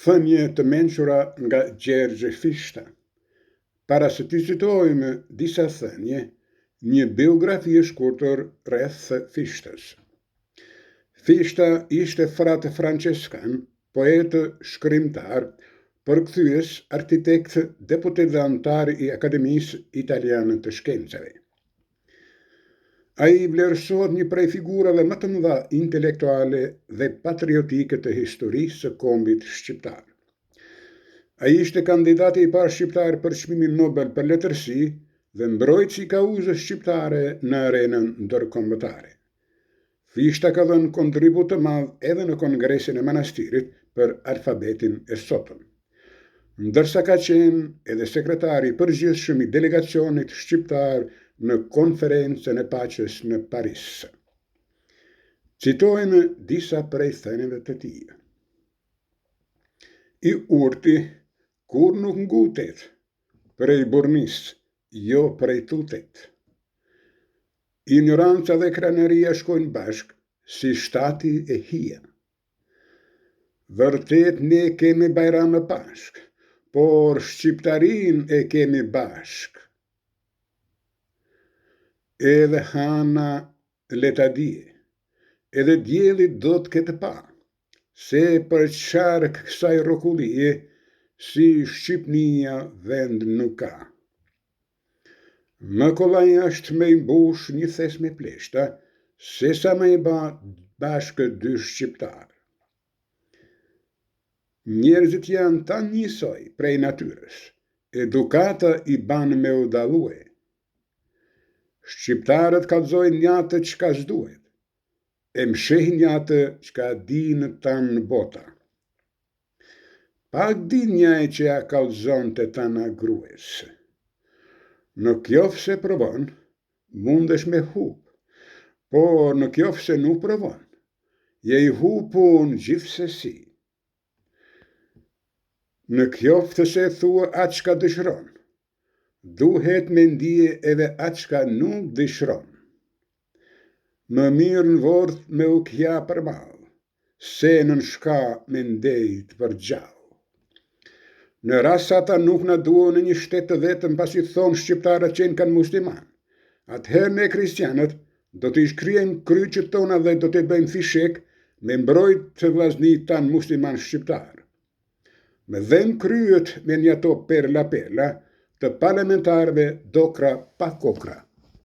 Thënie të mençura nga Gjergj Fishta. Para se të citojmë disa thënie, një biografi e shkurtër rreth Fishtës. Fishta ishte frat franceskan, poet, shkrimtar, përkthyes, arkitekt, deputet dhe antar i Akademisë Italiane të Shkencave. Ai vlerësohet një prej figurave më të mëdha intelektuale dhe patriotike të historisë së kombit shqiptar. Ai ishte kandidati i parë shqiptar për çmimin Nobel për letërsi dhe mbrojtësi i kauzës shqiptare në arenën ndërkombëtare. Fishta ka dhënë kontribut të madh edhe në Kongresin e Manastirit për alfabetin e sotëm, ndërsa ka qenë edhe sekretari i përgjithshëm i delegacionit shqiptar në konferencën e paqes në Paris. Citojmë disa prej thënieve të tij. I urti kur nuk ngutet, prej burnis, jo prej tutet. Ignoranca dhe kraneria shkojnë bashk si shtati e hija. Vërtet ne kemi Bajram e Pashk, por shqiptarin e kemi bashk. Edhe hana le ta dije, edhe dielli do të ketë pa, se për qark kësaj rrokullie, si Shqipnia vend nuk ka. Më kollaj është me i mbush një thes me pleshta, se sa me i ba bashkë dy shqiptar. Njerëzit janë ta njësoj prej natyrës, edukata i ban me u dallue. Shqiptarët kallzojnë njatë çka s'duhet, e mshehin njatë çka dinë tanë bota. Pak din njaj që ja kallzonte tana grues. Në qoftë se provon, mundesh me hup, por në qoftë se nuk provon, je i hupun gjithsesi. Në qoftë se thua atë çka dëshiron, duhet me ndije edhe atë çka nuk dëshiron. Më mirë në vort me u kja për malë, se në shka me ndejt për gjallë. Në rast ata nuk na duan në një shtet të vetëm pasi thonë shqiptarët që kanë musliman, atëherë ne kristianët do t'i shkryejmë kryqët tona dhe do t'i bëjmë fishek me mbrojt të vllaznit tanë musliman shqiptar. Me dhem kryet me një ato perla të parlamentarëve dokra pa kokra.